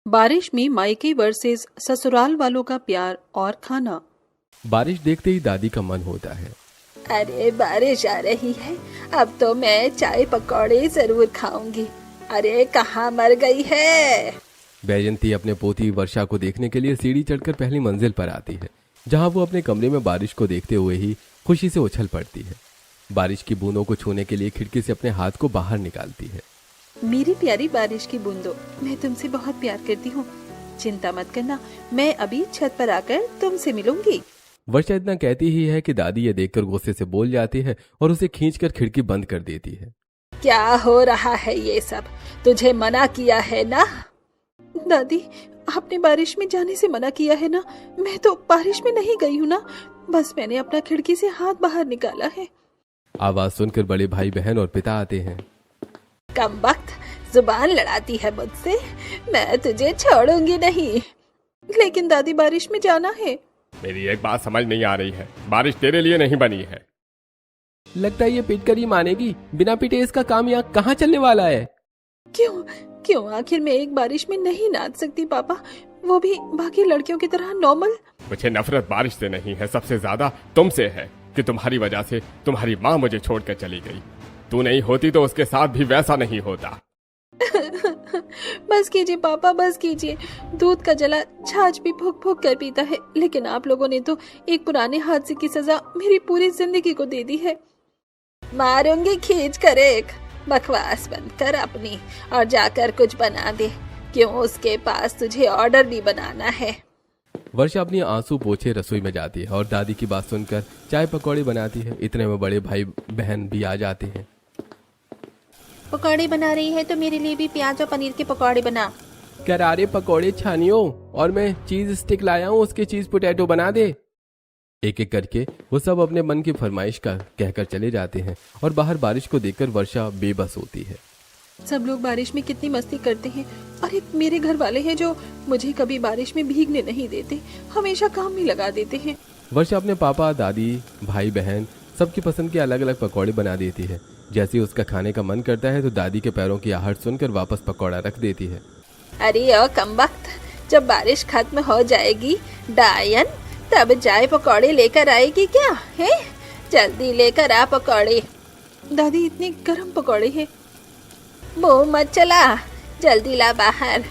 बारिश में मायके वर्सेस ससुराल वालों का प्यार और खाना। बारिश देखते ही दादी का मन होता है। अरे बारिश आ रही है, अब तो मैं चाय पकौड़े जरूर खाऊंगी। अरे कहाँ मर गई है। बैजंती अपने पोती वर्षा को देखने के लिए सीढ़ी चढ़कर पहली मंजिल पर आती है, जहां वो अपने कमरे में बारिश को देखते हुए ही खुशी से उछल पड़ती है। बारिश की बूंदों को छूने के लिए खिड़की से अपने हाथ को बाहर निकालती है। मेरी प्यारी बारिश की बूंदों, मैं तुमसे बहुत प्यार करती हूँ। चिंता मत करना, मैं अभी छत पर आकर तुमसे मिलूंगी। वर्षा इतना कहती ही है कि दादी ये देखकर गुस्से से बोल जाती है और उसे खींचकर खिड़की बंद कर देती है। क्या हो रहा है ये सब? तुझे मना किया है ना? दादी, आपने बारिश में जाने से मना किया है ना। मैं तो बारिश में नहीं गई हूँ ना, बस मैंने अपना खिड़की से हाथ बाहर निकाला है। आवाज सुनकर बड़े भाई बहन और पिता आते हैं। कमबख्त, जुबान लड़ाती है मुझसे। मैं तुझे छोड़ूंगी नहीं। लेकिन दादी, बारिश में जाना है। मेरी एक बात समझ नहीं आ रही है, बारिश तेरे लिए नहीं बनी है। लगता है ये पीट कर ही मानेगी, बिना पीटे इसका काम यहाँ कहाँ चलने वाला है। क्यों क्यों आखिर मैं एक बारिश में नहीं नाच सकती पापा, वो भी बाकी लड़कियों की तरह नॉर्मल। मुझे नफरत बारिश से नहीं है, सबसे ज्यादा तुमसे है कि तुम्हारी वजह से तुम्हारी माँ मुझे छोड़कर चली गई। तू नहीं होती तो उसके साथ भी वैसा नहीं होता। बस कीजिए पापा, बस कीजिए। दूध का जला छाछ भी फूक फूक कर पीता है, लेकिन आप लोगों ने तो एक पुराने हादसे की सजा मेरी पूरी जिंदगी को दे दी है। मारूंगी खींच कर एक। बकवास बंद कर अपनी और जाकर कुछ बना दे। क्यों उसके पास तुझे ऑर्डर भी बनाना है। वर्षा अपनी आंसू पोंछे रसोई में जाती है और दादी की बात सुनकर चाय पकौड़े बनाती है। इतने में बड़े भाई बहन भी आ जाते हैं। पकौड़े बना रही है तो मेरे लिए भी प्याज और पनीर के पकौड़े बना। करारे पकौड़े छानियो, और मैं चीज स्टिक लाया हूँ, उसके चीज पोटैटो बना दे। एक एक करके वो सब अपने मन की फरमाइश का कहकर चले जाते हैं और बाहर बारिश को देखकर वर्षा बेबस होती है। सब लोग बारिश में कितनी मस्ती करते हैं, और एक मेरे घर वाले हैं जो मुझे कभी बारिश में भीगने नहीं देते, हमेशा काम में लगा देते हैं। वर्षा अपने पापा, दादी, भाई बहन सबकी पसंद के अलग अलग पकौड़े बना देती है। जैसे ही उसका खाने का मन करता है तो दादी के पैरों की आहट सुनकर वापस पकौड़ा रख देती है। अरे ओ कमबख्त, जब बारिश खत्म हो जाएगी डायन, तब चाय पकौड़े लेकर आएगी क्या है? जल्दी लेकर आ पकौड़े। दादी, इतने गर्म पकौड़े हैं। मुंह मत चला, जल्दी ला बाहर।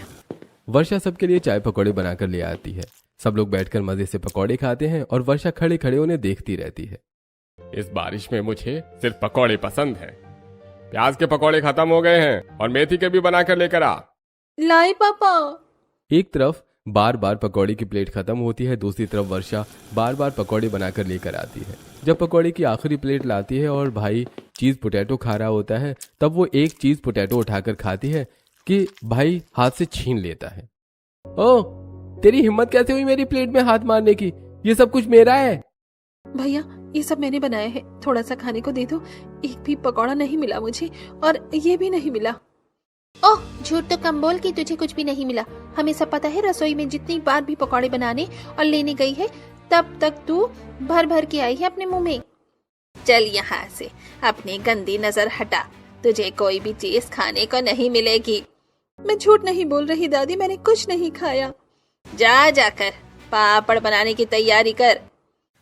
वर्षा सबके लिए चाय पकौड़े बनाकर ले आती है। सब लोग बैठकर मजे से पकौड़े खाते हैं और वर्षा खड़े खड़े उन्हें देखती रहती है। इस बारिश में मुझे सिर्फ पकौड़े पसंद हैं। प्याज के पकौड़े खत्म हो गए हैं और मेथी के भी बनाकर लेकर आ। लाए पापा। एक तरफ बार बार पकौड़े की प्लेट खत्म होती है, दूसरी तरफ वर्षा बार बार पकौड़े बनाकर लेकर आती है। जब पकौड़े की आखिरी प्लेट लाती है और भाई चीज पोटैटो खा रहा होता है, तब वो एक चीज पोटैटो उठाकर खाती है कि भाई हाथ से छीन लेता है। ओ, तेरी हिम्मत कैसे हुई मेरी प्लेट में हाथ मारने की? ये सब कुछ मेरा है। भैया, ये सब मैंने बनाया है, थोड़ा सा खाने को दे दो। एक भी पकौड़ा नहीं मिला मुझे, और ये भी नहीं मिला। ओह, झूठ तो कम बोल कि तुझे कुछ भी नहीं मिला। हमें सब पता है, रसोई में जितनी बार भी पकौड़े बनाने और लेने गई है, तब तक तू भर भर के आई है अपने मुंह में। चल यहाँ से, अपनी गंदी नजर हटा। तुझे कोई भी चीज खाने को नहीं मिलेगी। मैं झूठ नहीं बोल रही दादी, मैंने कुछ नहीं खाया। जाकर पापड़ बनाने की तैयारी कर।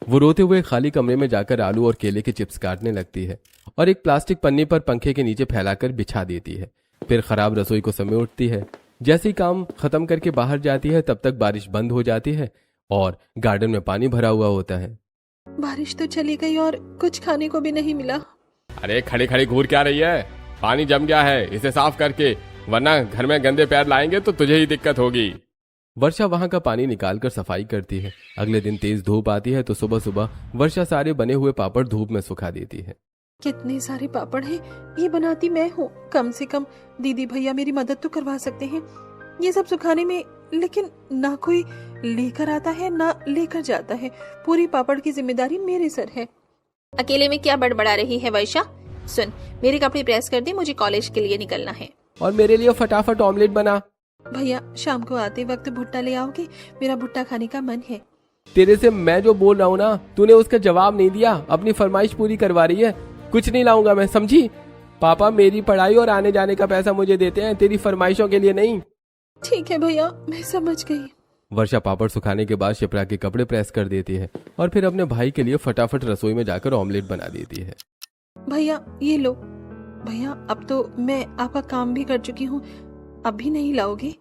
वो रोते हुए खाली कमरे में जाकर आलू और केले के चिप्स काटने लगती है और एक प्लास्टिक पन्नी पर पंखे के नीचे फैलाकर बिछा देती है। फिर खराब रसोई को समेटती है। जैसे ही काम खत्म करके बाहर जाती है, तब तक बारिश बंद हो जाती है और गार्डन में पानी भरा हुआ होता है। बारिश तो चली गई और कुछ खाने को भी नहीं मिला। अरे खड़ी खड़ी घूर क्या रही है? पानी जम गया है, इसे साफ करके, वरना घर में गंदे पैर लाएंगे तो तुझे ही दिक्कत होगी। वर्षा वहां का पानी निकालकर सफाई करती है। अगले दिन तेज धूप आती है तो सुबह सुबह वर्षा सारे बने हुए पापड़ धूप में सुखा देती है। कितने सारे पापड़ हैं, ये बनाती मैं हूँ। कम से कम दीदी भैया मेरी मदद तो करवा सकते हैं ये सब सुखाने में, लेकिन ना कोई लेकर आता है ना लेकर जाता है। पूरी पापड़ की जिम्मेदारी मेरे सर है। अकेले में क्या बड़बड़ा रही है वर्षा? सुन, मेरे कपड़े प्रेस कर दे, मुझे कॉलेज के लिए निकलना है। और मेरे लिए फटाफट ऑमलेट बना। भैया, शाम को आते वक्त भुट्टा ले आओगे? मेरा भुट्टा खाने का मन है। तेरे से मैं जो बोल रहा हूँ ना, तूने उसका जवाब नहीं दिया। अपनी फरमाइश पूरी करवा रही है। कुछ नहीं लाऊंगा मैं, समझी? पापा मेरी पढ़ाई और आने जाने का पैसा मुझे देते हैं, तेरी फरमाइशों के लिए नहीं। ठीक है भैया, मैं समझ गई। वर्षा पापड़ सुखाने के बाद शिप्रा के कपड़े प्रेस कर देती है और फिर अपने भाई के लिए फटाफट रसोई में जाकर ऑमलेट बना देती है। भैया ये लो। भैया अब तो मैं आपका काम भी कर चुकी हूँ, अब भी नहीं लाओगे?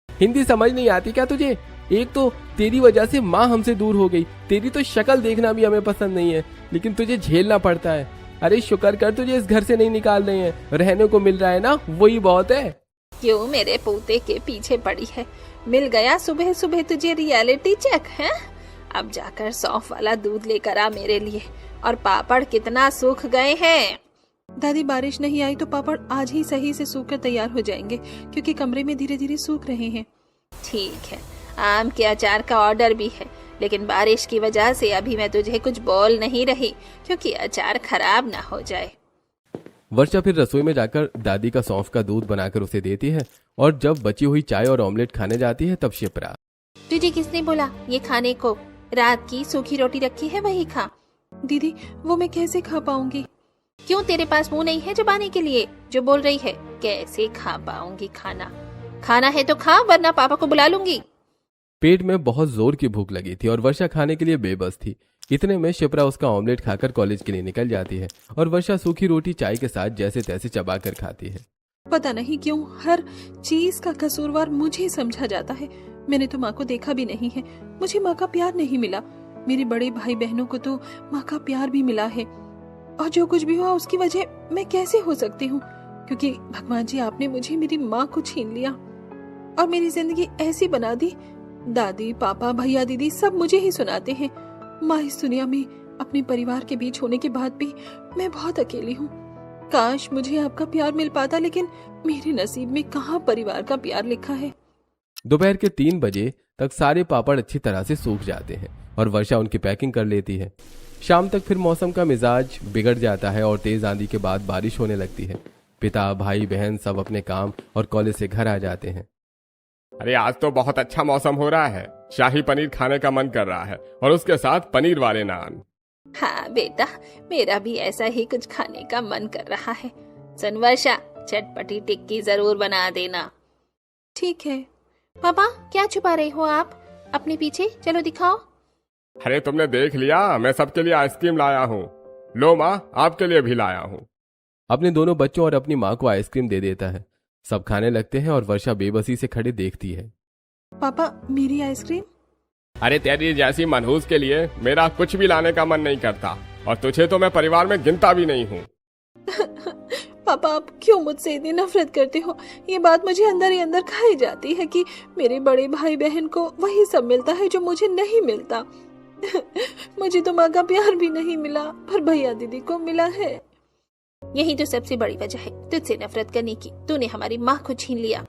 हिंदी समझ नहीं आती क्या तुझे? एक तो तेरी वजह से माँ हमसे दूर हो गई, तेरी तो शक्ल देखना भी हमें पसंद नहीं है, लेकिन तुझे झेलना पड़ता है। अरे शुक्र कर तुझे इस घर से नहीं निकाल रहे हैं, रहने को मिल रहा है ना, वही बहुत है। क्यों मेरे पोते के पीछे पड़ी है? मिल गया सुबह सुबह तुझे रियलिटी चेक है? अब जाकर सौंफ वाला दूध लेकर आ मेरे लिए। और पापड़ कितना सूख गए हैं? दादी बारिश नहीं आई तो पापड़ आज ही सही से सूख कर तैयार हो जाएंगे, क्योंकि कमरे में धीरे धीरे सूख रहे हैं। ठीक है, आम के अचार का ऑर्डर भी है, लेकिन बारिश की वजह से अभी मैं तुझे कुछ बोल नहीं रही, क्योंकि अचार खराब ना हो जाए। वर्षा फिर रसोई में जाकर दादी का सौंफ का दूध बनाकर उसे देती है और जब बची हुई चाय और ऑमलेट खाने जाती है तब शिप्रा, तुझे किसने बोला ये खाने को? रात की सूखी रोटी रखी है, वही खा। दीदी वो मैं कैसे खा पाऊंगी? क्यों तेरे पास मुंह नहीं है चबाने के लिए? जो बोल रही है कैसे खा पाऊंगी खाना? खाना है तो खा, वरना पापा को बुला लूंगी। पेट में बहुत जोर की भूख लगी थी और वर्षा खाने के लिए बेबस थी। इतने में शिप्रा उसका ऑमलेट खाकर कॉलेज के लिए निकल जाती है और वर्षा सूखी रोटी चाय के साथ जैसे तैसे चबा कर खाती है। पता नहीं क्यों हर चीज का कसूरवार मुझे समझा जाता है। मैंने तो माँ को देखा भी नहीं है, मुझे माँ का प्यार नहीं मिला। मेरे बड़े भाई बहनों को तो माँ का प्यार भी मिला है, और जो कुछ भी हुआ उसकी वजह मैं कैसे हो सकती हूँ? क्योंकि भगवान जी आपने मुझे मेरी माँ को छीन लिया और मेरी जिंदगी ऐसी बना दी। दादी पापा भैया दीदी सब मुझे ही सुनाते हैं। माँ इस दुनिया में अपने परिवार के बीच होने के बाद भी मैं बहुत अकेली हूँ। काश मुझे आपका प्यार मिल पाता, लेकिन मेरे नसीब में कहाँ परिवार का प्यार लिखा है। दोपहर के 3 बजे तक सारे पापड़ अच्छी तरह से सूख जाते हैं और वर्षा उनकी पैकिंग कर लेती है। शाम तक फिर मौसम का मिजाज बिगड़ जाता है और तेज आंधी के बाद बारिश होने लगती है। पिता भाई बहन सब अपने काम और कॉलेज से घर आ जाते हैं। अरे आज तो बहुत अच्छा मौसम हो रहा है, शाही पनीर खाने का मन कर रहा है और उसके साथ पनीर वाले नान। हाँ बेटा, मेरा भी ऐसा ही कुछ खाने का मन कर रहा है। सुन वर्षा, चटपटी टिक्की जरूर बना देना। ठीक है। पापा क्या छुपा रहे हो आप? अपने पीछे चलो दिखाओ। अरे तुमने देख लिया, मैं सबके लिए आइसक्रीम लाया हूँ। लो माँ, आपके लिए भी लाया हूँ। अपने दोनों बच्चों और अपनी माँ को आइसक्रीम दे देता है। सब खाने लगते हैं और वर्षा बेबसी से खड़े देखती है। पापा मेरी आइसक्रीम? अरे तेरी जैसी मनहूस के लिए मेरा कुछ भी लाने का मन नहीं करता, और तुझे तो मैं परिवार में गिनता भी नहीं हूँ। पापा आप क्यों मुझसे इतनी नफरत करते हो? ये बात मुझे अंदर ही अंदर खाई जाती है कि मेरे बड़े भाई बहन को वही सब मिलता है जो मुझे नहीं मिलता। मुझे तो माँ का प्यार भी नहीं मिला, पर भैया दीदी को मिला है। यही तो सबसे बड़ी वजह है तुझसे नफरत करने की। तूने हमारी माँ को छीन लिया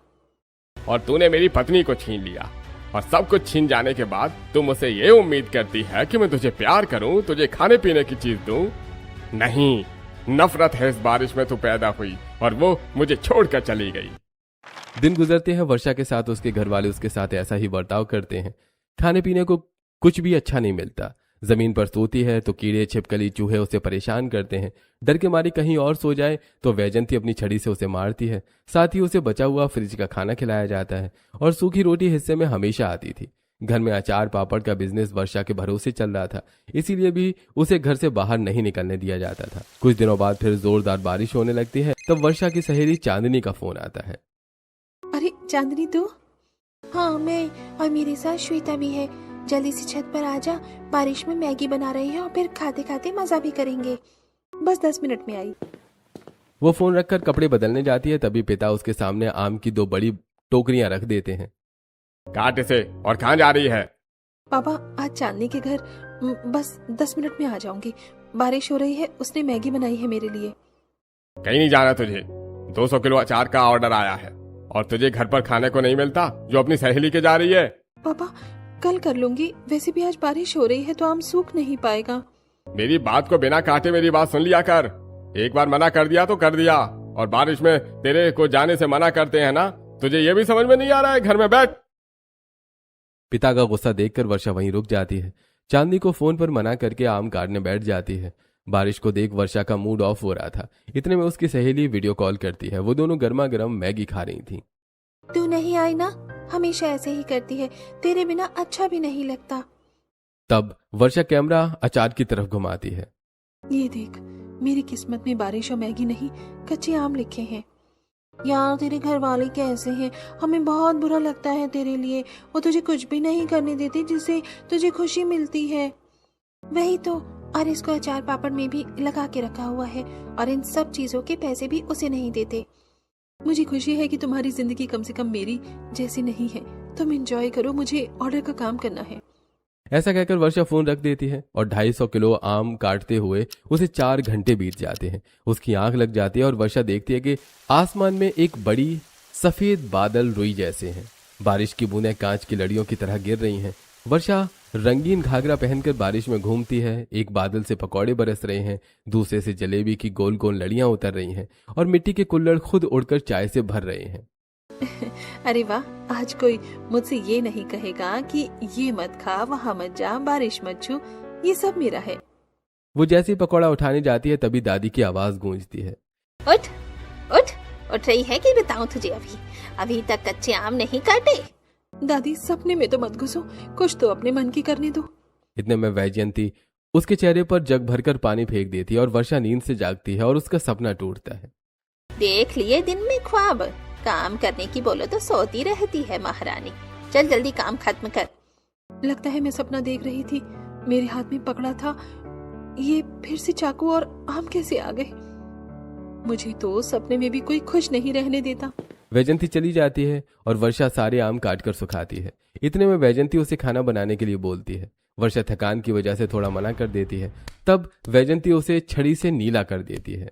और तूने मेरी पत्नी को छीन लिया, और सब कुछ छीन जाने के बाद तू मुझसे ये उम्मीद करती है कि मैं तुझे प्यार करूं, तुझे खाने पीने की चीज दूं? नहीं, नफरत है इस बारिश में तू पैदा हुई और वो मुझे छोड़कर चली गई। दिन गुजरते हैं, वर्षा के साथ उसके घर वाले उसके साथ ऐसा ही बर्ताव करते हैं। खाने पीने को कुछ भी अच्छा नहीं मिलता। जमीन पर सोती है तो कीड़े छिपकली चूहे उसे परेशान करते हैं। डर के मारे कहीं और सो जाए तो वैजंती अपनी छड़ी से उसे मारती है। साथ ही उसे बचा हुआ फ्रिज का खाना खिलाया जाता है और सूखी रोटी हिस्से में हमेशा आती थी। घर में अचार पापड़ का बिजनेस वर्षा के भरोसे चल रहा था, इसीलिए भी उसे घर से बाहर नहीं निकलने दिया जाता था। कुछ दिनों बाद फिर जोरदार बारिश होने लगती है। तब वर्षा की सहेली चांदनी का फोन आता है। अरे चांदनी तू? हाँ मैं, और मेरे साथ श्वेता भी है। जल्दी से छत पर आ जा, बारिश में मैगी बना रही है और फिर खाते खाते मजा भी करेंगे। बस 10 मिनट में आई। वो फोन रखकर कपड़े बदलने जाती है, तभी पिता उसके सामने आम की 2 बड़ी टोकरियां रख देते हैं। काट इसे, और कहाँ जा रही है? पापा आज चांदनी के घर बस 10 मिनट में आ जाऊंगी। बारिश हो रही है, उसने मैगी बनाई है मेरे लिए। कहीं नहीं जाना तुझे। 200 किलो अचार का ऑर्डर आया है और तुझे घर पर खाने को नहीं मिलता जो अपनी सहेली के जा रही है। पापा कल कर लूंगी, वैसे भी आज बारिश हो रही है तो आम सूख नहीं पाएगा। मेरी बात को बिना काटे मेरी बात सुन लिया कर। एक बार मना कर दिया तो कर दिया, और बारिश में तेरे को जाने से मना करते हैं ना, तुझे ये भी समझ में नहीं आ रहा है? घर में बैठ। पिता का गुस्सा देखकर वर्षा वहीं रुक जाती है। चांदनी को फोन पर मना करके आम काटने बैठ जाती है। बारिश को देख वर्षा का मूड ऑफ हो रहा था। इतने में उसकी सहेली वीडियो कॉल करती है। वो दोनों गर्मा गर्म मैगी खा रही थी। तू नहीं आई ना, हमेशा ऐसे ही करती है, तेरे बिना अच्छा भी नहीं लगता। तब वर्षा कैमरा अचार की तरफ घुमाती है। ये देख, मेरी किस्मत में बारिश और मैगी नहीं, कच्चे आम लिखे हैं। यार तेरे घर वाले कैसे हैं, हमें बहुत बुरा लगता है तेरे लिए। वो तुझे कुछ भी नहीं करने देते जिससे तुझे खुशी मिलती है। वही तो, और इसको अचार पापड़ में भी लगा के रखा हुआ है, और इन सब चीजों के पैसे भी उसे नहीं देते। मुझे खुशी है कि तुम्हारी जिंदगी कम से कम मेरी जैसी नहीं है। तुम एंजॉय करो, मुझे ऑर्डर का काम करना है। ऐसा कहकर वर्षा फोन रख देती है और 250 किलो आम काटते हुए उसे 4 घंटे बीत जाते हैं। उसकी आंख लग जाती है और वर्षा देखती है कि आसमान में एक बड़ी सफेद बादल रुई जैसे हैं। बारिश की बूंदें कांच की लड़ियों की तरह गिर रही हैं। वर्षा रंगीन घाघरा पहनकर बारिश में घूमती है। एक बादल से पकौड़े बरस रहे हैं, दूसरे से जलेबी की गोल गोल लड़ियां उतर रही हैं और मिट्टी के कुल्हड़ खुद उड़कर चाय से भर रहे हैं। अरे वाह, आज कोई मुझसे ये नहीं कहेगा कि ये मत खा, वहां मत जा, बारिश मत छू, ये सब मेरा है। वो जैसे ही पकौड़ा उठाने जाती है तभी दादी की आवाज गूंजती है। उठ उठ उठ रही है कि बताऊं तुझे? अभी तक कच्चे आम नहीं काटे? दादी, सपने में तो मत घुसो, कुछ तो अपने मन की करने दो। इतने में वैजयंती उसके चेहरे पर जग भरकर पानी फेंक देती है और वर्षा नींद से जागती है और उसका सपना टूटता है। देख लिए दिन में ख्वाब, काम करने की बोलो तो सोती रहती है महारानी। चल जल्दी काम खत्म कर। लगता है मैं सपना देख रही थी, मेरे हाथ में पकड़ा था, ये फिर से चाकू और आम कैसे आ गए? मुझे तो सपने में भी कोई खुश नहीं रहने देता। वैजयंती चली जाती है और वर्षा सारे आम काटकर सुखाती है। इतने में वैजयंती उसे खाना बनाने के लिए बोलती है। वर्षा थकान की वजह से थोड़ा मना कर देती है। तब वैजयंती उसे छड़ी से नीला कर देती है।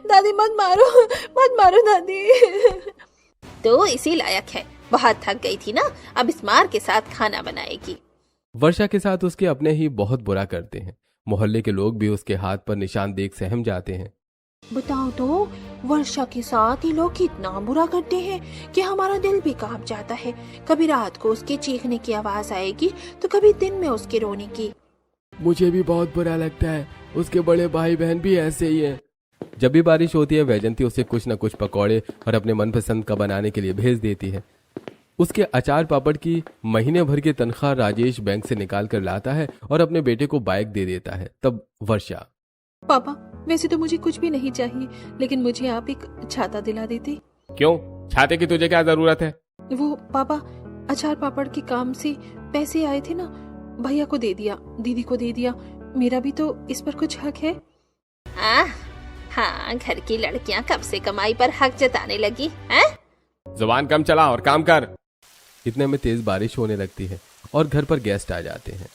दादी मत मारो दादी। तो इसी लायक है, बहुत थक गई थी ना, अब इस मार के साथ खाना बनाएगी। वर्षा के साथ उसके अपने ही बहुत बुरा करते हैं। मोहल्ले के लोग भी उसके हाथ पर निशान देख सहम जाते हैं। बताओ तो, वर्षा के साथ ये लोग कितना बुरा करते हैं कि हमारा दिल भी कांप जाता है। कभी रात को उसके चीखने की आवाज आएगी तो कभी दिन में उसके रोने की। मुझे भी बहुत बुरा लगता है, उसके बड़े भाई बहन भी ऐसे ही हैं। जब भी बारिश होती है वैजयंती उसे कुछ न कुछ पकौड़े और अपने मनपसंद का बनाने के लिए भेज देती है। उसके अचार पापड़ की महीने भर की तनख्वाह राजेश बैंक से निकाल कर लाता है और अपने बेटे को बाइक दे देता है। तब वर्षा, पापा, वैसे तो मुझे कुछ भी नहीं चाहिए, लेकिन मुझे आप एक छाता दिला देते। क्यों? छाते की तुझे क्या जरूरत है? वो पापा, अचार पापड़ के काम से पैसे आए थे ना, भैया को दे दिया, दीदी को दे दिया, मेरा भी तो इस पर कुछ हक है। हाँ, घर की लड़कियां कब से कमाई पर हक जताने लगी हैं? जुबान कम चला और काम कर। इतने में तेज बारिश होने लगती है और घर पर गेस्ट आ जाते हैं।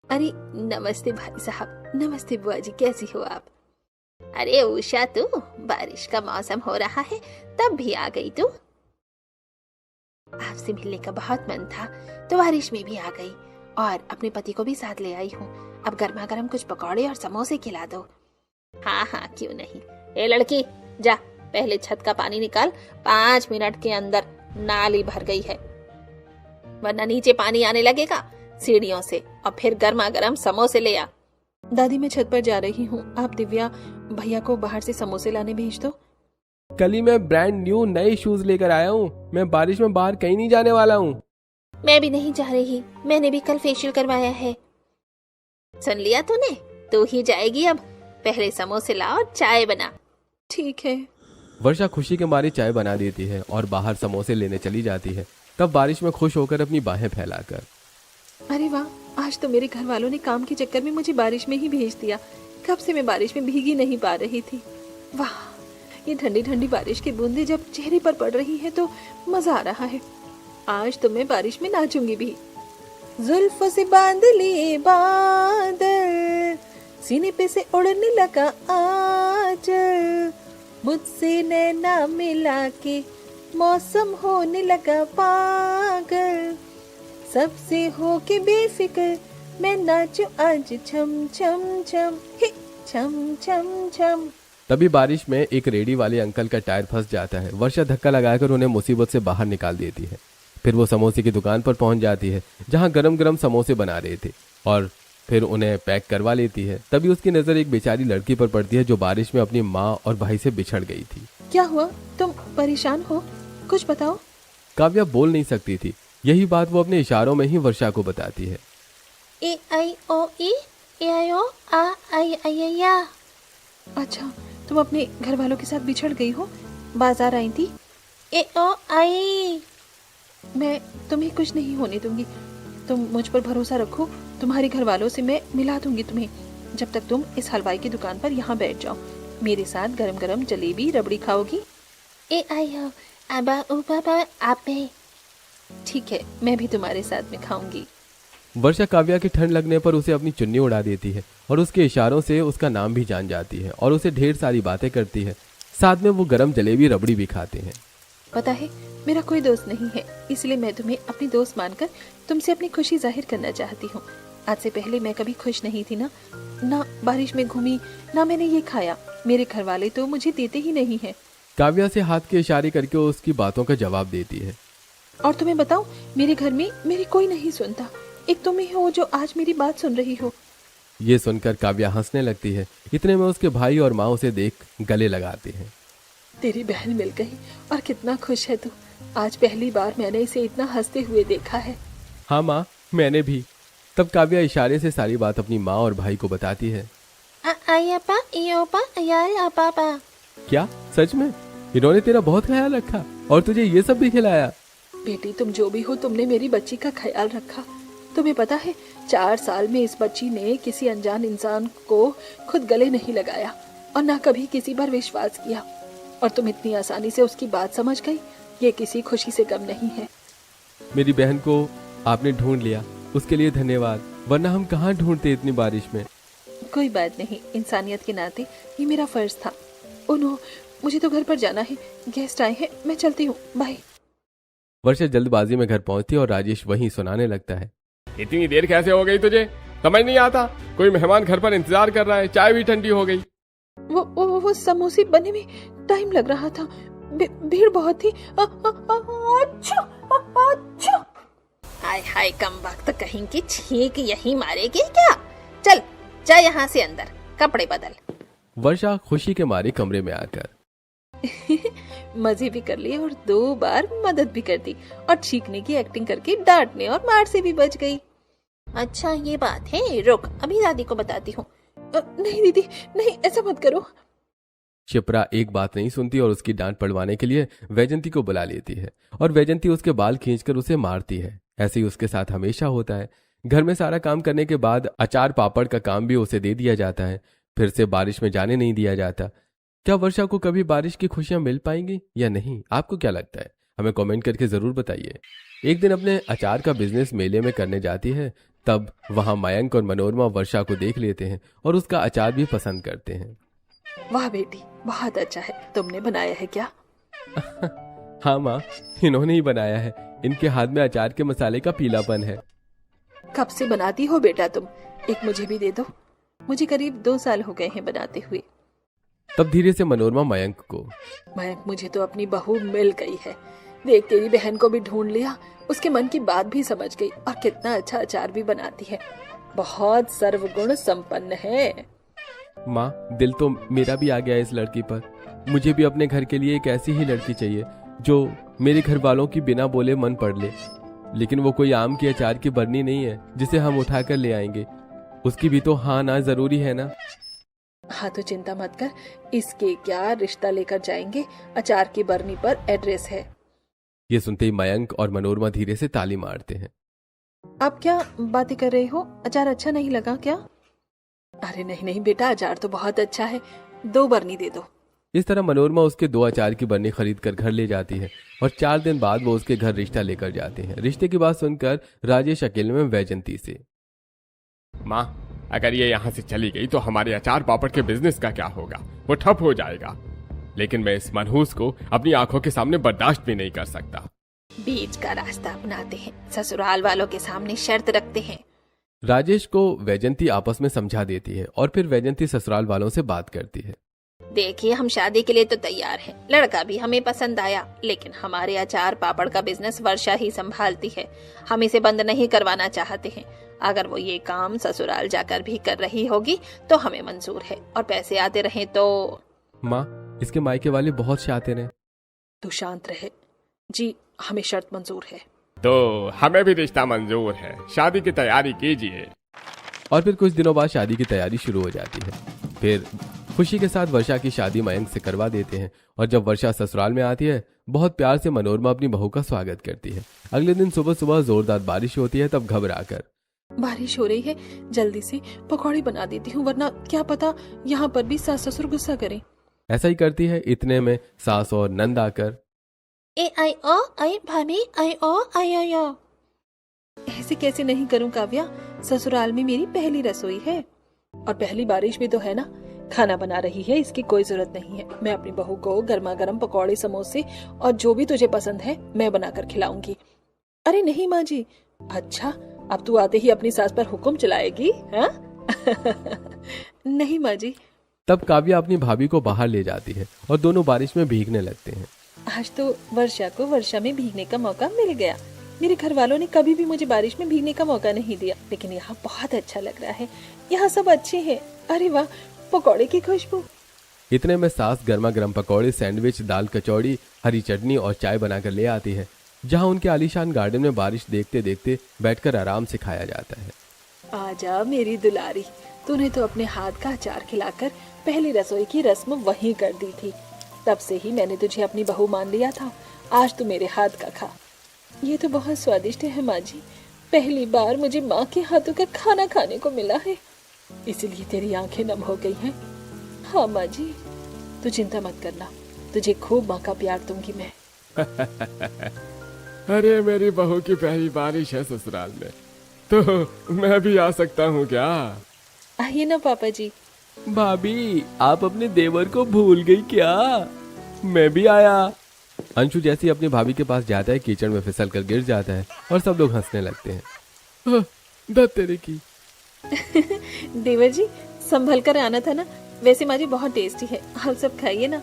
अरे नमस्ते भाई साहब। नमस्ते बुआ जी, कैसी हो आप? अरे उषा, तू बारिश का मौसम हो रहा है तब भी आ गई तू? आपसे मिलने का बहुत मन था तो बारिश में भी आ गई और अपने पति को भी साथ ले आई हूँ। अब गर्मा गर्म कुछ पकौड़े और समोसे खिला दो। हाँ हाँ, क्यों नहीं। ए लड़की, जा पहले छत का पानी निकाल, 5 मिनट के अंदर नाली भर गई है, वरना नीचे पानी आने लगेगा सीढ़ियों से। और फिर गर्मा गर्म समोसे ले आ। दादी, मैं छत पर जा रही हूँ, आप दिव्या भैया को बाहर से समोसे लाने भेज दो। कल ही मैं ब्रांड न्यू नए शूज लेकर आया हूँ, मैं बारिश में बाहर कहीं नहीं जाने वाला हूँ। मैं भी नहीं जा रही, मैंने भी कल फेशियल करवाया है। सुन लिया तूने, तू ही जाएगी अब। पहले समोसे ला और चाय बना। ठीक है। वर्षा खुशी के मारे चाय बना देती है और बाहर समोसे लेने चली जाती है। तब बारिश में खुश होकर अपनी बाहें फैलाकर, अरे वाह, आज तो मेरे घर वालों ने काम के चक्कर में मुझे बारिश में ही भेज दिया। कब से मैं बारिश में भीगी नहीं पा रही थी। वाह, ये ठंडी ठंडी बारिश की बूंदें जब चेहरे पर पड़ रही है तो मजा आ रहा है। आज तो मैं बारिश में नाचूंगी भी। जुल्फों से बांध लिए बादल, सीने पे से उड़ने लगा आज, मुझसे नैना मिला के मौसम होने लगा पागल, सबसे हो के बेफिक्र मैं नाचूं आज छम छम छम हे छम छम छम। तभी बारिश में एक रेडी वाले अंकल का टायर फंस जाता है। वर्षा धक्का लगाकर उन्हें मुसीबत से बाहर निकाल देती है। फिर वो समोसे की दुकान पर पहुंच जाती है जहां गरम गरम समोसे बना रहे थे और फिर उन्हें पैक करवा लेती है। तभी उसकी नजर एक बेचारी लड़की पर पड़ती है जो बारिश में अपनी माँ और भाई से बिछड़ गई थी। क्या हुआ, तुम परेशान हो? कुछ बताओ। काव्या बोल नहीं सकती थी। यही बात वो अपने इशारों में ही वर्षा को बताती है। ए आई ओ ई, ए आई ओ आ आई आई आई आ। अच्छा, तुम अपने घर वालों के साथ बिछड़ गई हो, बाजार आई थी। ए ओ आई। मैं तुम्हें कुछ नहीं होने दूंगी, तुम मुझ पर भरोसा रखो। तुम्हारे घर वालों से मैं मिला दूंगी तुम्हें, जब तक तुम इस हलवाई की दुकान पर यहाँ बैठ जाओ। मेरे साथ गरम गरम जलेबी रबड़ी खाओगी। ए आई ओ अबा उ बाबा आपे। ठीक है, मैं भी तुम्हारे साथ में खाऊंगी। वर्षा काव्या की ठंड लगने पर उसे अपनी चुन्नी उड़ा देती है और उसके इशारों से उसका नाम भी जान जाती है और उसे ढेर सारी बातें करती है। साथ में वो गरम जलेबी रबड़ी भी खाते हैं। पता है, मेरा कोई दोस्त नहीं है, इसलिए मैं तुम्हें अपनी दोस्त मानकर तुमसे अपनी खुशी जाहिर करना चाहती हूँ। आज से पहले मैं कभी खुश नहीं थी ना बारिश में घूमी, ना मैंने ये खाया। मेरे घर वाले तो मुझे देते ही नहीं है। काव्या से हाथ के इशारे करके उसकी बातों का जवाब देती है। और तुम्हें बताऊं, मेरे घर में मेरी कोई नहीं सुनता, एक तुम ही हो जो आज मेरी बात सुन रही हो। ये सुनकर काव्या हंसने लगती है। इतने में उसके भाई और माँ उसे देख गले लगाते हैं। तेरी बहन मिल गई और कितना खुश है तू। आज पहली बार मैंने इसे इतना हंसते हुए देखा है। हाँ माँ, मैंने भी। तब काव्या इशारे से सारी बात अपनी माँ और भाई को बताती है। आयापा इयोपा अयाल आपापा। क्या सच में? इन्होंने तेरा बहुत ख्याल रखा और तुझे ये सब भी खिलाया? बेटी, तुम जो भी हो, तुमने मेरी बच्ची का ख्याल रखा। तुम्हें पता है, 4 साल में इस बच्ची ने किसी अनजान इंसान को खुद गले नहीं लगाया और ना कभी किसी पर विश्वास किया, और तुम इतनी आसानी से उसकी बात समझ गई। ये किसी खुशी से कम नहीं है। मेरी बहन को आपने ढूंढ लिया, उसके लिए धन्यवाद, वरना हम कहाँ ढूंढते इतनी बारिश में। कोई बात नहीं, इंसानियत के नाते ये मेरा फर्ज था। ओनो, मुझे तो घर पर जाना है, गेस्ट आए हैं, मैं चलती हूँ, बाय। वर्षा जल्दबाजी में घर पहुंचती है और राजेश वहीं सुनाने लगता है। इतनी देर कैसे हो गई तुझे? समझ नहीं आता? कोई मेहमान घर पर इंतजार कर रहा है, चाय भी ठंडी हो गई। वो समोसे बने में टाइम लग रहा था, भीड़ बहुत थी। अच्छा। हाय हाय, कम वक्त कहीं की छींक यही मारेगी क्या? चल जा यहाँ से अंदर, कपड़े बदल। वर्षा खुशी के मारे कमरे में आकर मजे भी कर लिए और 2 बार मदद भी कर दी, और छींकने की एक्टिंग करके डांटने और मार से भी बच गई। अच्छा ये बात है, रुक अभी दादी को बताती हूँ। नहीं दीदी, नहीं, ऐसा मत करो। शिप्रा एक बात नहीं सुनती और उसकी डांट पड़वाने के लिए वैजंती को बुला लेती है और वैजंती उसके बाल खींचकर उसे मारती है। ऐसे ही उसके साथ हमेशा होता है। घर में सारा काम करने के बाद अचार पापड़ का काम भी उसे दे दिया जाता है। फिर से बारिश में जाने नहीं दिया जाता। क्या वर्षा को कभी बारिश की खुशियां मिल पाएंगी या नहीं? आपको क्या लगता है? हमें कमेंट करके जरूर बताइए। एक दिन अपने अचार का बिजनेस मेले में करने जाती है, तब वहां मयंक और मनोरमा वर्षा को देख लेते हैं और उसका अचार भी पसंद करते हैं। वाह बेटी, बहुत अच्छा है, तुमने बनाया है क्या? हाँ माँ, इन्होंने ही बनाया है। इनके हाथ में अचार के मसाले का पीलापन है। कब से बनाती हो बेटा तुम? एक मुझे भी दे दो, मुझे करीब 2 साल हो गए हैं बनाते हुए। तब धीरे से मनोरमा मयंक को, मयंक, मुझे तो अपनी बहू मिल गई है। देख, तेरी बहन को भी ढूंढ लिया, उसके मन की बात भी समझ गई, और कितना अच्छा अचार भी बनाती है। बहुत सर्वगुण संपन्न है। माँ, दिल तो मेरा भी आ गया इस लड़की पर। मुझे भी अपने घर के लिए एक ऐसी ही लड़की चाहिए जो मेरे घर वालों की बिना बोले मन पढ़ ले। लेकिन वो कोई आम की अचार की बरनी नहीं है जिसे हम उठा कर ले आएंगे। उसकी भी तो हाँ ना जरूरी है ना। हाँ तो चिंता मत कर, इसके क्या रिश्ता लेकर जाएंगे, अचार की बरनी पर एड्रेस है। ये सुनते ही मयंक और मनोरमा धीरे से ताली मारते हैं। आप क्या बातें कर रहे हो? अचार अच्छा नहीं लगा क्या? अरे नहीं नहीं बेटा, अचार तो बहुत अच्छा है, 2 बरनी दे दो। इस तरह मनोरमा उसके 2 अचार की बरनी खरीद कर घर ले जाती है और 4 दिन बाद वो उसके घर रिश्ता लेकर जाते हैं। रिश्ते की बात सुनकर राजेश अकेले में वैजंती से, माँ, अगर ये यहाँ से चली गई तो हमारे अचार पापड़ के बिजनेस का क्या होगा? वो ठप हो जाएगा। लेकिन मैं इस मनहूस को अपनी आंखों के सामने बर्दाश्त भी नहीं कर सकता। बीच का रास्ता अपनाते हैं, ससुराल वालों के सामने शर्त रखते हैं। राजेश को वैजंती आपस में समझा देती है और फिर वैजंती ससुराल वालों से बात करती है। देखिए, हम शादी के लिए तो तैयार हैं, लड़का भी हमें पसंद आया, लेकिन हमारे अचार पापड़ का बिजनेस वर्षा ही संभालती है। हम इसे बंद नहीं करवाना चाहते हैं। अगर वो ये काम ससुराल जाकर भी कर रही होगी तो हमें मंजूर है, और पैसे आते रहे तो। माँ, इसके मायके वाले बहुत शातिर हैं। तू शांत रहे, जी हमें शर्त मंजूर है। तो हमें भी रिश्ता मंजूर है, शादी की तैयारी कीजिए। और फिर कुछ दिनों बाद शादी की तैयारी शुरू हो जाती है। फिर खुशी के साथ वर्षा की शादी मयंक से करवा देते हैं। और जब वर्षा ससुराल में आती है, बहुत प्यार से मनोरमा अपनी बहू का स्वागत करती है। अगले दिन सुबह सुबह जोरदार बारिश होती है। तब घबराकर, बारिश हो रही है, जल्दी से पकौड़े बना देती हूँ, वरना क्या पता यहाँ पर भी सास ससुर गुस्सा करें। ऐसा ही करती है। इतने में सास और नंद आकर, ए आई ओ आई भाभी आई ओ आई आई ओ। ऐसे कैसे नहीं करूँ काव्या, ससुराल में मेरी पहली रसोई है और पहली बारिश भी तो है ना। खाना बना रही है, इसकी कोई जरूरत नहीं है। मैं अपनी बहू को गर्मा गर्म पकौड़े, समोसे और जो भी तुझे पसंद है मैं बनाकर खिलाऊंगी। अरे नहीं माँ जी। अच्छा, अब तू आते ही अपनी सास पर हुक्म चलाएगी, हाँ? नहीं माँ जी। तब काव्या अपनी भाभी को बाहर ले जाती है और दोनों बारिश में भीगने लगते हैं। आज तो वर्षा को वर्षा में भीगने का मौका मिल गया। मेरे घर वालों ने कभी भी मुझे बारिश में भीगने का मौका नहीं दिया, लेकिन यहाँ बहुत अच्छा लग रहा है। यहाँ सब अच्छे हैं। अरे वाह, पकौड़े की खुशबू। इतने में सास गर्मा गर्म पकौड़े, सैंडविच, दाल कचौड़ी, हरी चटनी और चाय बनाकर ले आती है, जहाँ उनके आलीशान गार्डन में बारिश देखते देखते बैठकर आराम से खाया जाता है। आजा मेरी दुलारी, तूने तो अपने हाथ का अचार खिलाकर पहली रसोई की रस्म वहीं कर दी थी। तब से ही मैंने तुझे अपनी बहू मान लिया था। आज तू मेरे हाथ का खा। ये तो बहुत स्वादिष्ट है माँ जी। पहली बार मुझे माँ के हाथों का खाना खाने को मिला है, इसलिए तेरी आंखें नम हो गई हैं। हाँ माँ जी, तू चिंता मत करना, तुझे खूब माँ का प्यार दूंगी मैं। अरे मेरी बहू की पहली बारिश है ससुराल में, तो मैं भी आ सकता हूँ क्या? आइए ना पापा जी। भाभी, आप अपने देवर को भूल गई क्या? मैं भी आया। अंशु जैसे ही अपनी भाभी के पास जाता है, कीचड़ में फिसल कर गिर जाता है और सब लोग हंसने लगते हैं। दत्त तेरे की। देवर जी, संभल कर आना था ना। वैसे माँ जी बहुत टेस्टी है, आप सब खाइए ना।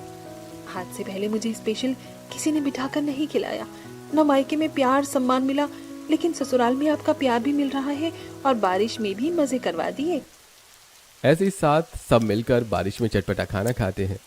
हाथ से पहले मुझे स्पेशल किसी ने बिठाकर नहीं खिलाया। न मायके में प्यार सम्मान मिला, लेकिन ससुराल में आपका प्यार भी मिल रहा है और बारिश में भी मजे करवा दिए। ऐसे ही साथ सब मिलकर बारिश में चटपटा खाना खाते हैं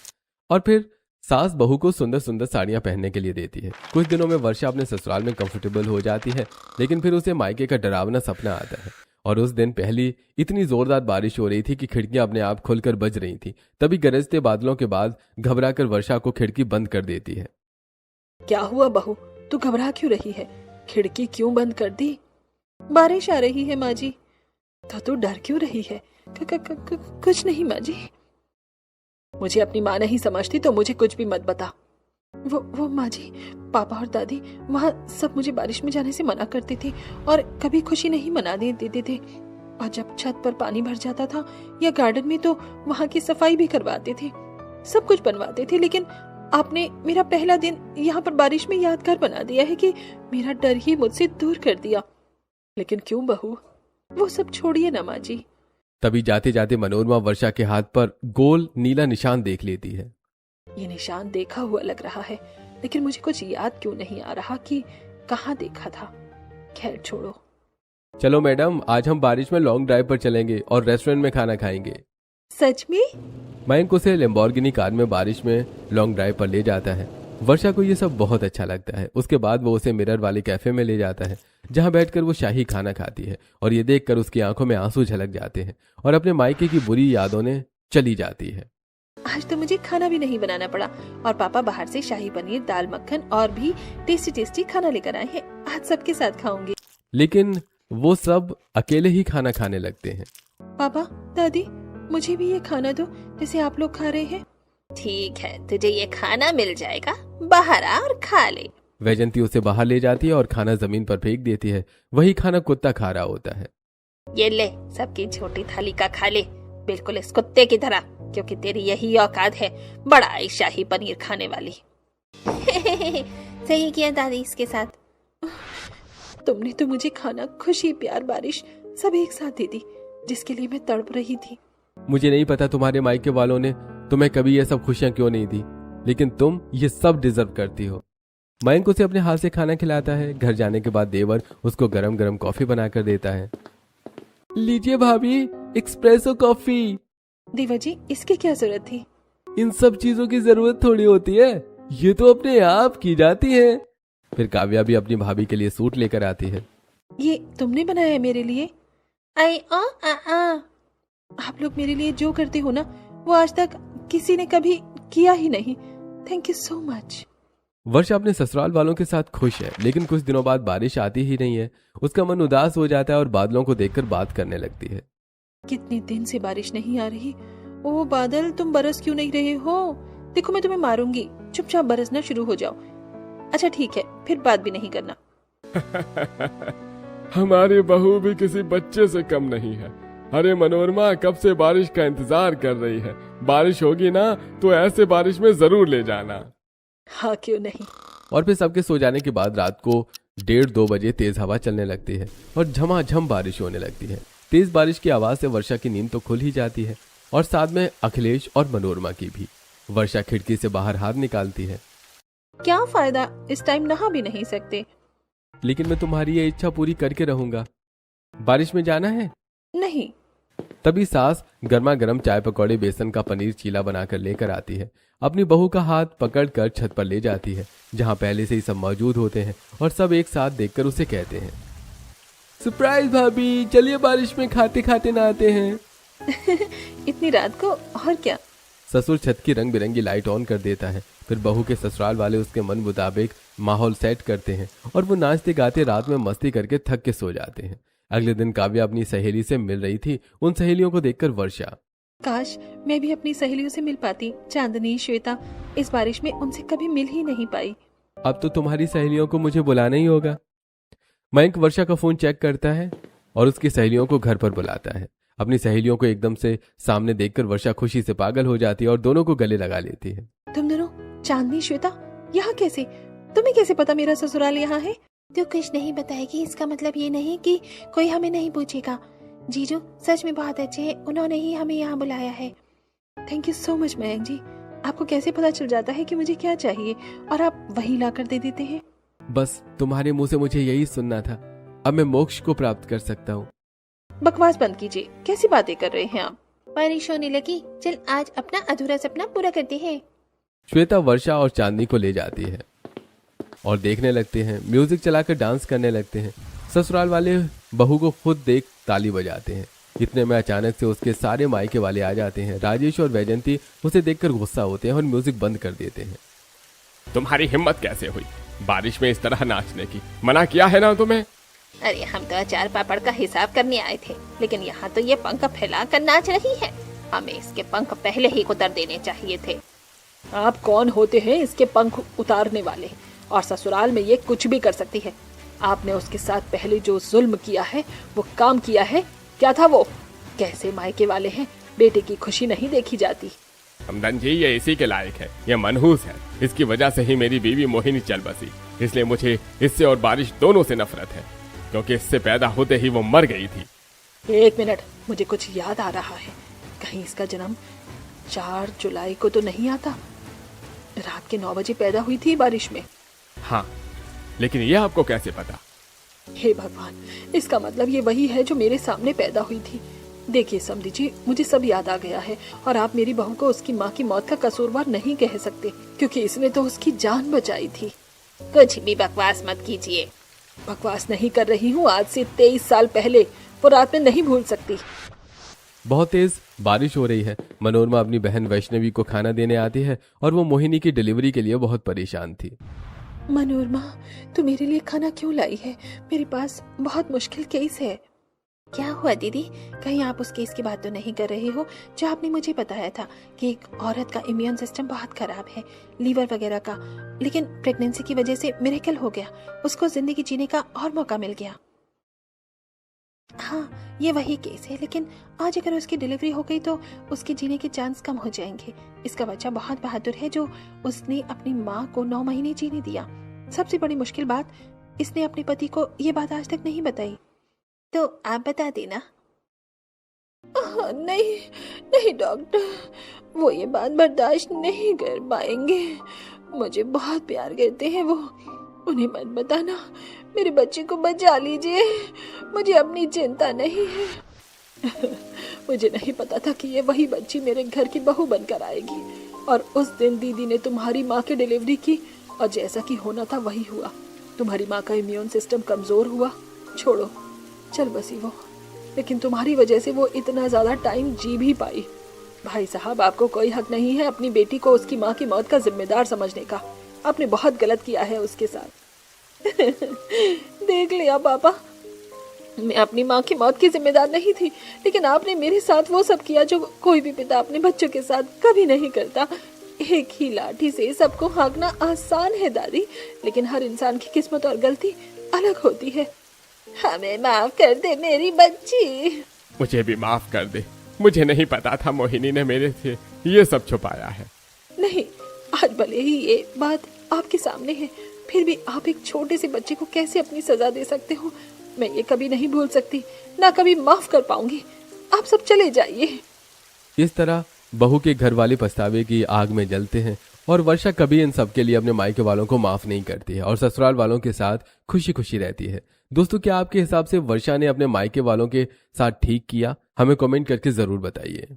और फिर सास बहू को सुंदर सुंदर साड़ियां पहनने के लिए देती है। कुछ दिनों में वर्षा अपने ससुराल में कंफर्टेबल हो जाती है, लेकिन फिर उसे मायके का डरावना सपना आता है। और उस दिन पहली इतनी जोरदार बारिश हो रही थी कि खिड़कियां अपने आप खुलकर बज रही थी। तभी गरजते बादलों के बाद घबराकर वर्षा को खिड़की बंद कर देती है। क्या हुआ बहू, तू घबरा क्यों रही है? खिड़की क्यों बंद कर दी? बारिश आ रही है माँ जी। तो तू डर क्यों रही है? कुछ नहीं माँ जी। मुझे अपनी माँ नहीं समझती तो मुझे कुछ भी मत बता। वो माँ जी, पापा और दादी वहाँ सब मुझे बारिश में जाने से मना करते थे और कभी खुशी नहीं मनाने देते थे। और जब छत पर पानी भर जाता था या गार्डन में तो वहाँ की सफाई भी करवाते थे, सब कुछ बनवाते थे। लेकिन आपने मेरा पहला दिन यहाँ पर बारिश में यादगार बना दिया है कि मेरा डर ही मुझसे दूर कर दिया। लेकिन क्यों बहू, वो सब छोड़िए ना माँ जी। तभी जाते जाते मनोरमा वर्षा के हाथ पर गोल नीला निशान देख लेती है। ये निशान देखा हुआ लग रहा है, लेकिन मुझे कुछ याद क्यों नहीं आ रहा कि कहाँ देखा था। खैर छोड़ो। चलो मैडम, आज हम बारिश में लॉन्ग ड्राइव पर चलेंगे और रेस्टोरेंट में खाना खाएंगे। सच में? मयंक उसे लैम्बोर्गिनी कार में बारिश में लॉन्ग ड्राइव पर ले जाता है। वर्षा को ये सब बहुत अच्छा लगता है। उसके बाद वो उसे मिरर वाले कैफे में ले जाता है, जहाँ बैठकर वो शाही खाना खाती है और ये देखकर उसकी आंखों में आंसू झलक जाते हैं और अपने मायके की बुरी यादों ने चली जाती है। आज तो मुझे खाना भी नहीं बनाना पड़ा और पापा बाहर से शाही पनीर, दाल मक्खन और भी टेस्टी टेस्टी खाना लेकर आए हैं। आज सबके साथ खाऊंगी। लेकिन वो सब अकेले ही खाना खाने लगते हैं। पापा, दादी, मुझे भी ये खाना दो जैसे आप लोग खा रहे हैं। ठीक है, तुझे ये खाना मिल जाएगा, बाहर आ और खा ले। वैजंती उसे बाहर ले जाती है और खाना जमीन पर फेंक देती है। वही खाना कुत्ता खा रहा होता है। ये ले, सबकी छोटी थाली का खा ले, बिल्कुल इस कुत्ते की तरह, क्योंकि तेरी यही औकात है बड़ा शाही पनीर खाने वाली। सही किया दादी इसके साथ। तुमने तो मुझे खाना, खुशी, प्यार, बारिश सब एक साथ दे दी, जिसके लिए मैं तड़प रही थी। मुझे नहीं पता तुम्हारे मायके वालों ने तुम्हें कभी ये सब खुशियां क्यों नहीं दी, लेकिन तुम ये सब डिजर्व करती हो। मयंक उसे अपने हाथ से खाना खिलाता है। घर जाने के बाद देवर उसको गरम गरम कॉफी बनाकर देता है। लीजिए भाभी, एक्सप्रेसो कॉफी। देवर जी, इसकी क्या जरूरत थी? इन सब चीजों की जरूरत थोड़ी होती है, ये तो अपने आप की जाती है। फिर काव्या भी अपनी भाभी के लिए सूट लेकर आती है। ये तुमने बनाया है मेरे लिए? आई ओ आ आ आप लोग मेरे लिए जो करते हो ना, वो आज तक किसी ने कभी किया ही नहीं। Thank you so much. Varsha अपने ससुराल वालों के साथ खुश है, लेकिन कुछ दिनों बाद बारिश आती ही नहीं है। उसका मन उदास हो जाता है और बादलों को देखकर बात करने लगती है। कितने दिन से बारिश नहीं आ रही। ओ बादल, तुम बरस क्यों नहीं रहे हो? देखो मैं तुम्हें मारूंगी, चुपचाप बरसना शुरू हो जाओ। अच्छा ठीक है, फिर बात भी नहीं करना। हमारी बहू भी किसी बच्चे से कम नहीं है। अरे मनोरमा कब से बारिश का इंतजार कर रही है। बारिश होगी ना तो ऐसे बारिश में जरूर ले जाना। हाँ क्यों नहीं। और फिर सबके सो जाने के बाद रात को 1:30-2 बजे तेज हवा चलने लगती है और झमाझम बारिश होने लगती है। तेज बारिश की आवाज से वर्षा की नींद तो खुल ही जाती है और साथ में अखिलेश और मनोरमा की भी। वर्षा खिड़की से बाहर हाथ निकालती है। क्या फायदा, इस टाइम नहा भी नहीं सकते। लेकिन मैं तुम्हारी ये इच्छा पूरी करके रहूंगा। बारिश में जाना है? नहीं। तभी सास गर्मा गर्म चाय पकौड़े बेसन का पनीर चीला बनाकर लेकर आती है। अपनी बहू का हाथ पकड़कर छत पर ले जाती है, जहां पहले से ही सब मौजूद होते हैं और सब एक साथ देखकर उसे कहते हैं, सरप्राइज भाभी, चलिए बारिश में खाते खाते नहाते हैं। इतनी रात को, और क्या। ससुर छत की रंग बिरंगी लाइट ऑन कर देता है। फिर बहू के ससुराल वाले उसके मन मुताबिक माहौल सेट करते हैं और वो नाचते गाते रात में मस्ती करके थक के सो जाते हैं। अगले दिन काव्या अपनी सहेली से मिल रही थी। उन सहेलियों को देखकर वर्षा, काश मैं भी अपनी सहेलियों से मिल पाती। चांदनी, श्वेता, इस बारिश में उनसे कभी मिल ही नहीं पाई। अब तो तुम्हारी सहेलियों को मुझे बुलाना ही होगा। मयंक वर्षा का फोन चेक करता है और उसकी सहेलियों को घर पर बुलाता है। अपनी सहेलियों को एकदम से सामने देखकर वर्षा खुशी से पागल हो जाती है और दोनों को गले लगा लेती है। तुम दोनों, चांदनी, श्वेता, यहाँ कैसे? तुम्हें कैसे पता मेरा ससुराल यहाँ है? तो कुछ नहीं बताएगी, इसका मतलब ये नहीं कि कोई हमें नहीं पूछेगा। जीजू सच में बहुत अच्छे हैं, उन्होंने ही हमें यहाँ बुलाया है। Thank you so much Mayank ji. आपको कैसे पता चल जाता है कि मुझे क्या चाहिए और आप वही ला कर दे देते हैं? बस तुम्हारे मुंह से मुझे यही सुनना था। अब मैं मोक्ष को प्राप्त कर सकता हूँ। बकवास बंद कीजिए, कैसी बातें कर रहे हैं आप? बारिश होने लगी, चल आज अपना अधूरा सपना पूरा करते हैं। श्वेता वर्षा और चांदनी को ले जाती है और देखने लगते हैं। म्यूजिक चलाकर डांस करने लगते हैं। ससुराल वाले बहू को खुद देख ताली बजाते हैं। इतने में अचानक से उसके सारे मायके वाले आ जाते हैं। राजेश और वैजंती उसे देखकर गुस्सा होते हैं और म्यूजिक बंद कर देते हैं। तुम्हारी हिम्मत कैसे हुई बारिश में इस तरह नाचने की? मना किया है ना तुम्हें? अरे हम तो अचार पापड़ का हिसाब करने आए थे, लेकिन यहाँ तो ये पंख फैला कर नाच रही है। हमें इसके पंख पहले ही उतार देने चाहिए थे। आप कौन होते हैं इसके पंख उतारने वाले? और ससुराल में ये कुछ भी कर सकती है। आपने उसके साथ पहले जो जुल्म किया है, वो काम किया है। क्या था वो? कैसे मायके वाले हैं, बेटे की खुशी नहीं देखी जाती। हमदन जी, ये इसी के लायक है। ये मनहूस है। इसकी वजह से ही मेरी बीवी मोहिनी चल बसी। इसलिए मुझे इससे और बारिश दोनों से नफरत है, क्योंकि इससे पैदा होते ही वो मर गई थी। 1 मिनट, मुझे कुछ याद आ रहा है। कहीं इसका जन्म 4 जुलाई को तो नहीं आता? रात के 9 बजे पैदा हुई थी बारिश में। हाँ, लेकिन ये आपको कैसे पता? हे भगवान, इसका मतलब ये वही है जो मेरे सामने पैदा हुई थी। देखिए समधी जी, मुझे सब याद आ गया है और आप मेरी बहू को उसकी माँ की मौत का कसूरवार नहीं कह सकते, क्योंकि इसने तो उसकी जान बचाई थी। कुछ भी बकवास मत कीजिए। बकवास नहीं कर रही हूँ। आज से 23 साल पहले, वो रात में नहीं भूल सकती। बहुत तेज बारिश हो रही है। मनोरमा अपनी बहन वैष्णवी को खाना देने आती है और वो मोहिनी की डिलीवरी के लिए बहुत परेशान थी। मनोरमा, तू मेरे लिए खाना क्यों लाई है? मेरे पास बहुत मुश्किल केस है। क्या हुआ दीदी? कहीं आप उस केस की बात तो नहीं कर रहे हो जो आपने मुझे बताया था कि एक औरत का इम्यून सिस्टम बहुत खराब है, लीवर वगैरह का, लेकिन प्रेगनेंसी की वजह से मिरेकल हो गया, उसको जिंदगी जीने का और मौका मिल गया। हाँ, ये वही केस है, लेकिन आज अगर उसकी डिलीवरी हो गई तो उसके जीने के चांस कम हो जाएंगे। इसका बच्चा बहुत बहादुर है जो उसने अपनी माँ को 9 महीने जीने दिया। सबसे बड़ी मुश्किल बात, इसने अपने पति को ये बात आज तक नहीं बताई। तो आप बता देना। नहीं नहीं डॉक्टर, वो ये बात बर्दाश्त नहीं कर पाएंगे। मुझे बहुत प्यार करते हैं वो। उन्हें मत बताना। मेरे बच्चे को बचा लीजिए, मुझे अपनी चिंता नहीं है। मुझे नहीं पता था कि ये वही बच्ची मेरे घर की बहू बनकर आएगी। और उस दिन दीदी ने तुम्हारी माँ की डिलीवरी की और जैसा कि होना था वही हुआ। तुम्हारी माँ का इम्यून सिस्टम कमजोर हुआ, छोड़ो, चल बसी वो, लेकिन तुम्हारी वजह से वो इतना ज्यादा टाइम जी भी पाई। भाई साहब, आपको कोई हक नहीं है अपनी बेटी को उसकी माँ की मौत का जिम्मेदार समझने का। आपने बहुत गलत किया है उसके साथ। देख लिया पापा, मैं अपनी माँ की मौत की जिम्मेदार नहीं थी, लेकिन आपने मेरे साथ वो सब किया जो कोई भी पिता अपने बच्चों के साथ कभी नहीं करता। एक ही लाठी से सबको हाँकना आसान है दादी, लेकिन हर इंसान की किस्मत और गलती अलग होती है। हमें माफ कर दे मेरी बच्ची। मुझे भी माफ कर दे, मुझे नहीं पता था मोहिनी ने मेरे से ये सब छुपाया है। नहीं, आज भले ही ये बात आपके सामने है, फिर भी आप एक छोटे से बच्चे को कैसे अपनी सजा दे सकते हो? मैं ये कभी नहीं भूल सकती, ना कभी माफ कर पाऊंगी। आप सब चले जाइए। इस तरह बहू के घर वाले पछतावे की आग में जलते हैं और वर्षा कभी इन सब के लिए अपने मायके वालों को माफ नहीं करती है और ससुराल वालों के साथ खुशी खुशी रहती है। दोस्तों, क्या आपके हिसाब से वर्षा ने अपने मायके वालों के साथ ठीक किया? हमें कमेंट करके जरूर बताइए।